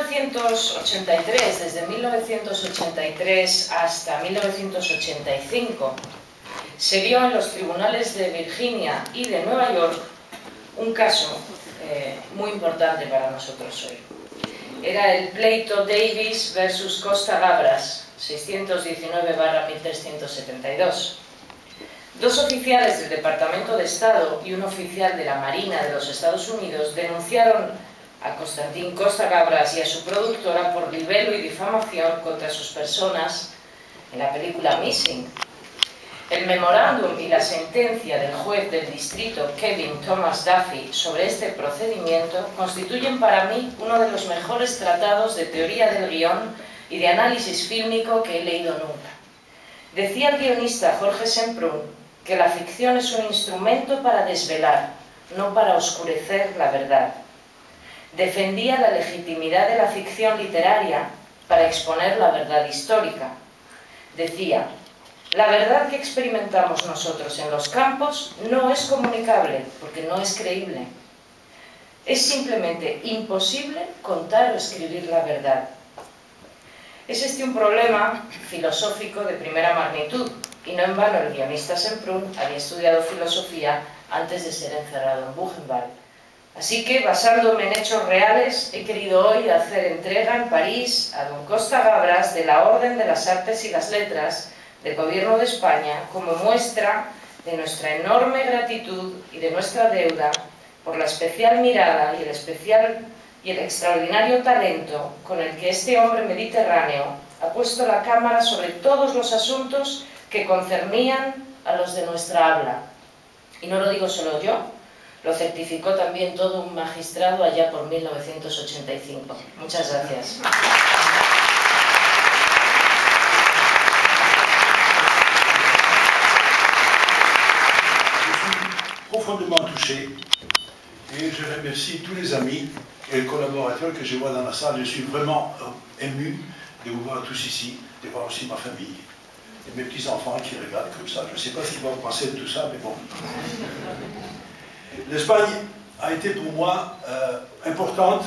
1983, desde 1983 hasta 1985, se vio en los tribunales de Virginia y de Nueva York un caso muy importante para nosotros hoy. Era el pleito Davis versus Costa Gabras, 619/1372. Dos oficiales del Departamento de Estado y un oficial de la Marina de los Estados Unidos denunciaron a Constantin Costa Gabras y a su productora por libelo y difamación contra sus personas en la película Missing. El memorándum y la sentencia del juez del distrito Kevin Thomas Duffy sobre este procedimiento constituyen para mí uno de los mejores tratados de teoría del guión y de análisis fílmico que he leído nunca. Decía el guionista Jorge Semprún que la ficción es un instrumento para desvelar, no para oscurecer la verdad. Defendía la legitimidad de la ficción literaria para exponer la verdad histórica. Decía: la verdad que experimentamos nosotros en los campos no es comunicable porque no es creíble. Es simplemente imposible contar o escribir la verdad. Es este un problema filosófico de primera magnitud, y no en vano el guionista Semprún había estudiado filosofía antes de ser encerrado en Buchenwald. Así que, basándome en hechos reales, he querido hoy hacer entrega en París a don Costa Gabras de la Orden de las Artes y las Letras del Gobierno de España como muestra de nuestra enorme gratitud y de nuestra deuda por la especial mirada y el extraordinario talento con el que este hombre mediterráneo ha puesto la cámara sobre todos los asuntos que concernían a los de nuestra habla. Y no lo digo solo yo, lo certificó también todo un magistrado allá por 1985. Muchas gracias. Profondément touché et je remercie tous les amis et les collaborateurs que je vois dans la salle. Je suis vraiment ému de vous voir tous ici, de voir aussi ma famille et mes petits-enfants qui regardent comme ça. Je ne sais pas ce qu'ils vont penser de tout ça, mais bon. L'Espagne a été pour moi importante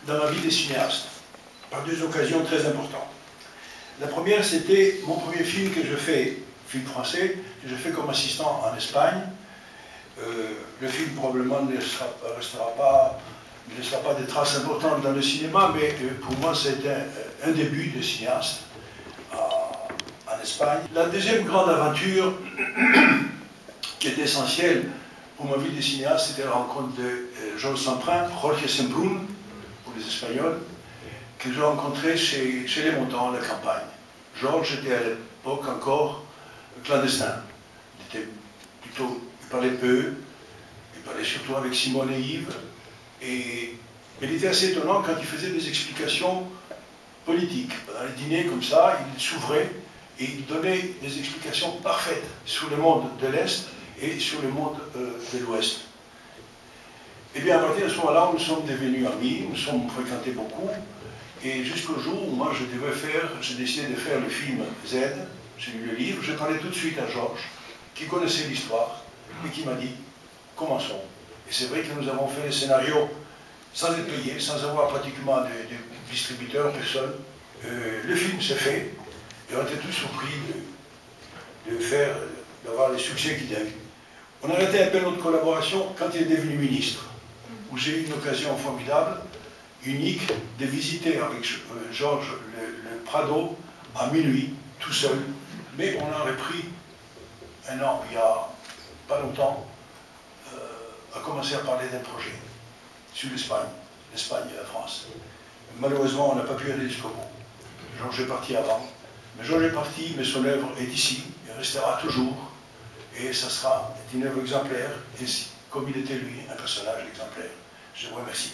dans ma vie de cinéaste, par deux occasions très importantes. La première, c'était mon premier film que je fais, film français, que je fais comme assistant en Espagne. Le film probablement ne laissera pas de traces importantes dans le cinéma, mais pour moi c'était un début de cinéaste en Espagne. La deuxième grande aventure qui est essentielle pour ma vie de cinéaste, c'était la rencontre de Jorge Semprún, pour les Espagnols, que j'ai rencontré chez les Montants, la campagne. Georges était à l'époque encore clandestin. Il était plutôt... Il parlait peu, il parlait surtout avec Simone et Yves, et il était assez étonnant quand il faisait des explications politiques. Dans les dîners comme ça, il s'ouvrait et il donnait des explications parfaites sur le monde de l'Est et sur le monde de l'Ouest. Et bien à partir de ce moment-là, nous sommes devenus amis, nous sommes fréquentés beaucoup, et jusqu'au jour où moi j'ai décidé de faire le film Z, j'ai lu le livre, j'ai parlé tout de suite à Georges, qui connaissait l'histoire, et qui m'a dit, commençons. Et c'est vrai que nous avons fait le scénario sans être payé, sans avoir pratiquement de distributeur, personne. Le film s'est fait, et on était tous surpris d'avoir le succès qu'il a eu. On a arrêté un peu notre collaboration quand il est devenu ministre, où j'ai eu une occasion formidable, unique, de visiter avec Georges le Prado à minuit, tout seul. Mais on a repris un an, il y a pas longtemps, a commencé à parler d'un projet sur l'Espagne et la France. Malheureusement, on n'a pas pu aller jusqu'au bout. Georges est parti avant, mais Georges est parti, mais son œuvre est ici, il restera toujours, et ça sera une œuvre exemplaire, et comme il était lui, un personnage exemplaire. Je vous remercie.